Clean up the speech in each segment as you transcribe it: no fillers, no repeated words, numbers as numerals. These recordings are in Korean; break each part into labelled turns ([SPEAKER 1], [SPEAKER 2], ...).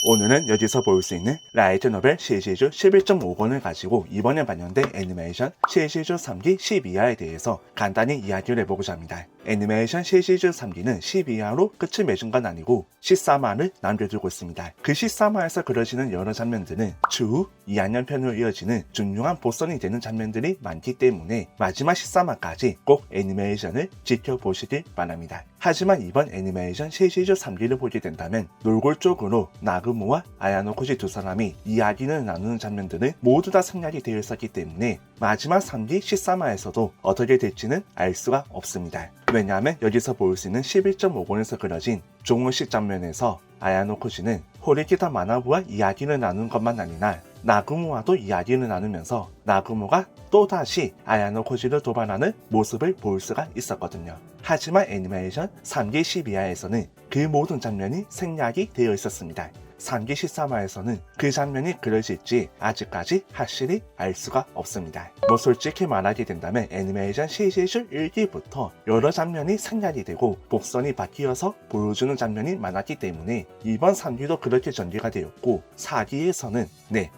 [SPEAKER 1] 오늘은 여기서 볼 수 있는 라이트 노벨 시리즈 11.5권을 가지고 이번에 반영된 애니메이션 시리즈 3기 12화에 대해서 간단히 이야기를 해보고자 합니다. 애니메이션 시리즈 3기는 12화로 끝을 맺은 건 아니고 13화를 남겨두고 있습니다. 그 13화에서 그려지는 여러 장면들은 추후 2학년 편으로 이어지는 중요한 보선이 되는 장면들이 많기 때문에 마지막 13화까지 꼭 애니메이션을 지켜보시길 바랍니다. 하지만 이번 애니메이션 시리즈 3기를 보게 된다면 놀골 쪽으로 나그모와 아야노코지 두 사람이 이야기를 나누는 장면들은 모두 다 생략이 되어 있었기 때문에 마지막 3기 13화에서도 어떻게 될지는 알 수가 없습니다. 왜냐하면 여기서 볼 수 있는 11.5권에서 그려진 종호식 장면에서 아야노코지는 호리키타 마나부와 이야기를 나눈 것만 아니라 나그모와도 이야기를 나누면서 나그모가 또다시 아야노코지를 도발하는 모습을 볼 수가 있었거든요. 하지만 애니메이션 3기 12화에서는 그 모든 장면이 생략이 되어 있었습니다. 3기 13화에서는 그 장면이 그려질지 아직까지 확실히 알 수가 없습니다. 솔직히 말하게 된다면 애니메이션 시리즈 1기부터 여러 장면이 생략이 되고 복선이 바뀌어서 보여주는 장면이 많았기 때문에 이번 3기도 그렇게 전개가 되었고 4기에서는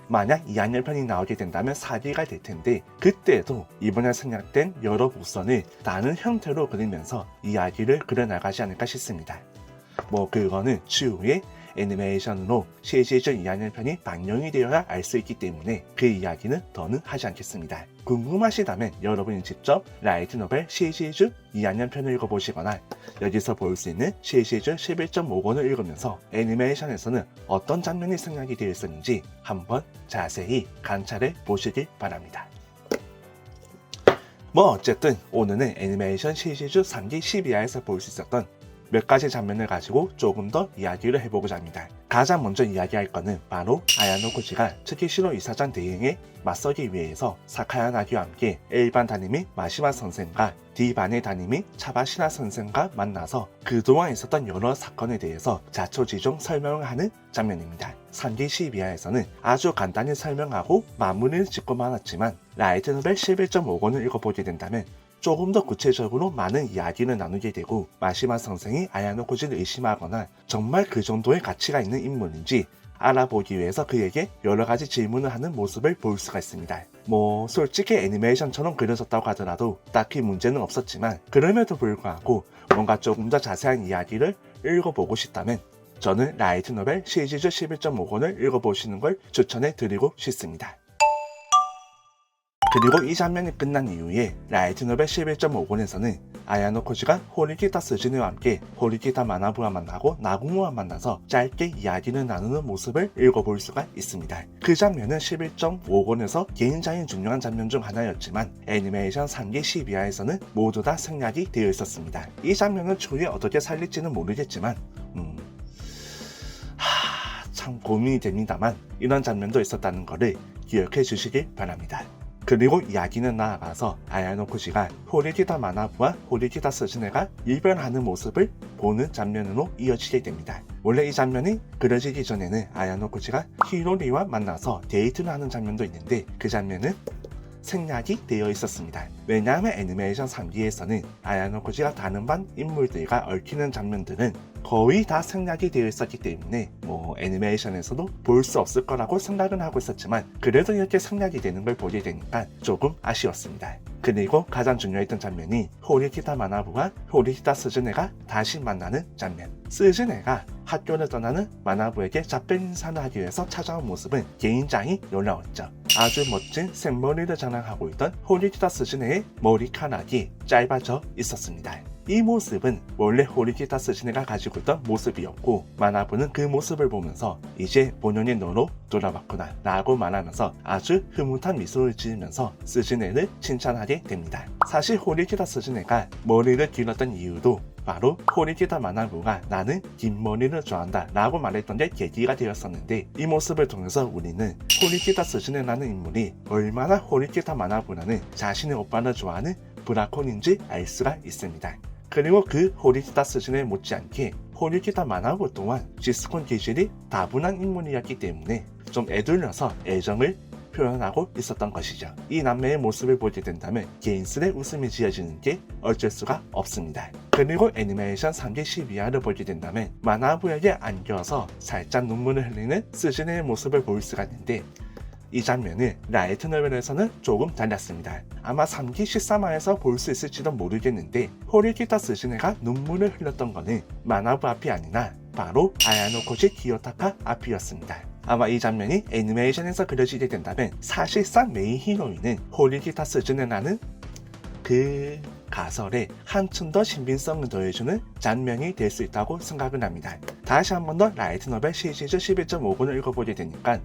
[SPEAKER 1] 만약 2학년 편이 나오게 된다면 4기가 될 텐데 그때도 이번에 생략된 여러 복선을 다른 형태로 그리면서 이야기를 그려나가지 않을까 싶습니다. 그거는 추후에 애니메이션으로 시리즈 2학년 편이 방영이 되어야 알 수 있기 때문에 그 이야기는 더는 하지 않겠습니다. 궁금하시다면 여러분이 직접 라이트 노벨 시리즈 2학년 편을 읽어보시거나 여기서 볼 수 있는 시리즈 11.5권을 읽으면서 애니메이션에서는 어떤 장면이 생략이 되어 있었는지 한번 자세히 관찰해 보시길 바랍니다. 어쨌든 오늘은 애니메이션 시리즈 3기 12화에서 볼 수 있었던 몇 가지 장면을 가지고 조금 더 이야기를 해보고자 합니다. 가장 먼저 이야기할 거는 바로 아야노코지가 츠키시로 이사장 대행에 맞서기 위해서 사카야 나기와 함께 A반 담임인 마시마 선생과 D반의 담임인 차바시나 선생과 만나서 그동안 있었던 여러 사건에 대해서 자초지종 설명을 하는 장면입니다. 3기 12화에서는 아주 간단히 설명하고 마무리를 짓고 말았지만 라이트 노벨 11.5권을 읽어보게 된다면 조금 더 구체적으로 많은 이야기를 나누게 되고 마시마 선생이 아야노코지를 의심하거나 정말 그 정도의 가치가 있는 인물인지 알아보기 위해서 그에게 여러가지 질문을 하는 모습을 볼 수가 있습니다. 솔직히 애니메이션처럼 그려졌다고 하더라도 딱히 문제는 없었지만 그럼에도 불구하고 뭔가 조금 더 자세한 이야기를 읽어보고 싶다면 저는 라이트 노벨 시리즈 11.5권을 읽어보시는 걸 추천해 드리고 싶습니다. 그리고 이 장면이 끝난 이후에 라이트 노벨 11.5권에서는 아야노코지가 호리키타 스즈네와 함께 호리키타 마나부와 만나고 나구모와 만나서 짧게 이야기를 나누는 모습을 읽어볼 수가 있습니다. 그 장면은 11.5권에서 굉장히 중요한 장면 중 하나였지만 애니메이션 3기 12화에서는 모두 다 생략이 되어 있었습니다. 이 장면은 추후에 어떻게 살릴지는 모르겠지만 참 고민이 됩니다만 이런 장면도 있었다는 것을 기억해 주시길 바랍니다. 그리고 이야기는 나아가서 아야노코지가 호리키타 마나부와 호리키타 스즈네가 이별하는 모습을 보는 장면으로 이어지게 됩니다. 원래 이 장면이 그려지기 전에는 아야노코지가 히로리와 만나서 데이트를 하는 장면도 있는데 그 장면은 생략이 되어 있었습니다. 왜냐하면 애니메이션 3기에서는 아야노코지가 다른 반 인물들과 얽히는 장면들은 거의 다 생략이 되어 있었기 때문에 애니메이션에서도 볼 수 없을 거라고 생각은 하고 있었지만 그래도 이렇게 생략이 되는 걸 보게 되니까 조금 아쉬웠습니다. 그리고 가장 중요했던 장면이 호리키타 마나부와 호리키타 스즈네가 다시 만나는 장면. 스즈네가 학교를 떠나는 마나부에게 작별 인사를 하기 위해서 찾아온 모습은 굉장히 놀라웠죠. 아주 멋진 생머리를 자랑하고 있던 호리키타 스즈네의 머리카락이 짧아져 있었습니다. 이 모습은 원래 호리키타 스즈네가 가지고 있던 모습이었고 마나부는 그 모습을 보면서 이제 본연의 너로 돌아왔구나 라고 말하면서 아주 흐뭇한 미소를 지으면서 스즈네를 칭찬하게 됩니다. 사실 호리키타 스즈네가 머리를 길렀던 이유도 바로 호리키타 마나부가 나는 긴 머리를 좋아한다 라고 말했던 게 계기가 되었었는데 이 모습을 통해서 우리는 호리키타 스즈네라는 인물이 얼마나 호리키타 마나부라는 자신의 오빠를 좋아하는 브라콘인지 알 수가 있습니다. 그리고 그 호리키타 스즈네 못지않게 호리키타 마나부 또한 시스콘 기질이 다분한 인물이었기 때문에 좀 애둘러서 애정을 표현하고 있었던 것이죠. 이 남매의 모습을 보게 된다면 개인스레 웃음이 지어지는 게 어쩔 수가 없습니다. 그리고 애니메이션 3기 12화를 보게 된다면 마나부에게 안겨서 살짝 눈물을 흘리는 스즈네의 모습을 볼 수가 있는데, 이 장면은 라이트 노벨에서는 조금 달랐습니다. 아마 3기 13화에서 볼 수 있을지도 모르겠는데, 호리키타 스즈네가 눈물을 흘렸던 거는 마나부 앞이 아니라 바로 아야노코지 기요타카 앞이었습니다. 아마 이 장면이 애니메이션에서 그려지게 된다면 사실상 메인 히로인은 호리키타 스즈네라는 그 가설에 한층 더 신빙성을 더해주는 장면이 될 수 있다고 생각을 합니다. 다시 한 번 더 라이트 노벨 시리즈 11.5권을 읽어보게 되니까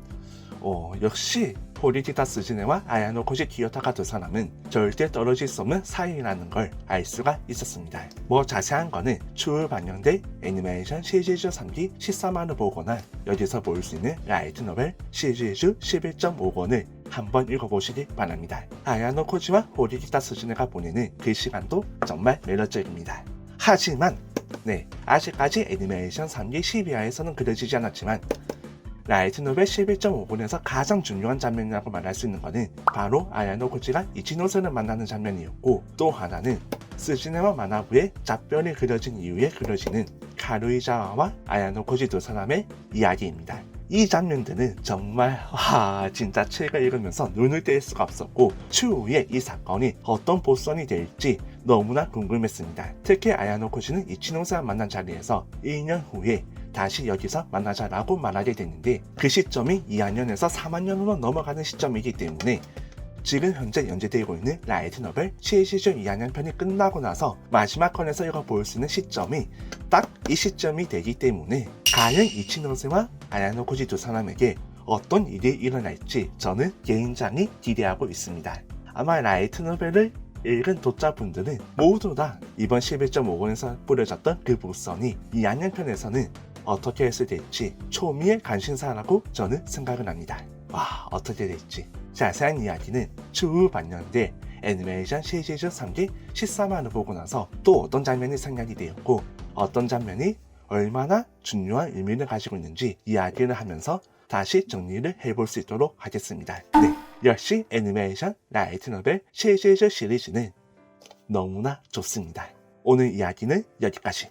[SPEAKER 1] 역시 호리키타 스즈네와 아야노코지 기요타카 두 사람은 절대 떨어질 수 없는 사이라는 걸 알 수가 있었습니다. 뭐 자세한 거는 추후 반영된 애니메이션 시리즈 3기 13화를 보거나 여기서 볼 수 있는 라이트 노벨 시리즈 11.5권을 한번 읽어보시기 바랍니다. 아야노코지와 호리키타 스즈네가 보내는 그 시간도 정말 매력적입니다. 하지만 아직까지 애니메이션 3기 12화에서는 그려지지 않았지만 라이트 노벨 11.5권에서 가장 중요한 장면이라고 말할 수 있는 것은 바로 아야노코지가 이치노세를 만나는 장면이었고, 또 하나는 스즈네와 마나부의 작별이 그려진 이후에 그려지는 카루이자와와 아야노코지 두 사람의 이야기입니다. 이 장면들은 정말 진짜 책을 읽으면서 눈을 뗄 수가 없었고, 추후에 이 사건이 어떤 보선이 될지 너무나 궁금했습니다. 특히 아야노코지는 이치노세와 만난 자리에서 1년 후에 다시 여기서 만나자라고 말하게 됐는데, 그 시점이 2학년에서 3학년으로 넘어가는 시점이기 때문에 지금 현재 연재되고 있는 라이트 노벨 시리즈 2학년 편이 끝나고 나서 마지막 건에서 읽어볼 수 있는 시점이 딱 이 시점이 되기 때문에 과연 이치노세와 아야노코지 두 사람에게 어떤 일이 일어날지 저는 개인적으로 기대하고 있습니다. 아마 라이트 노벨을 읽은 독자분들은 모두 다 이번 11.5권에서 뿌려졌던 그 복선이 2학년 편에서는 어떻게 했을 될지 초미의 관심사라고 저는 생각을 합니다. 어떻게 될지 자세한 이야기는 추후 반영된 애니메이션 시리즈 3기 13화를 보고 나서 또 어떤 장면이 생략이 되었고 어떤 장면이 얼마나 중요한 의미를 가지고 있는지 이야기를 하면서 다시 정리를 해볼 수 있도록 하겠습니다. 역시 애니메이션 라이트 노벨 시리즈는 너무나 좋습니다. 오늘 이야기는 여기까지.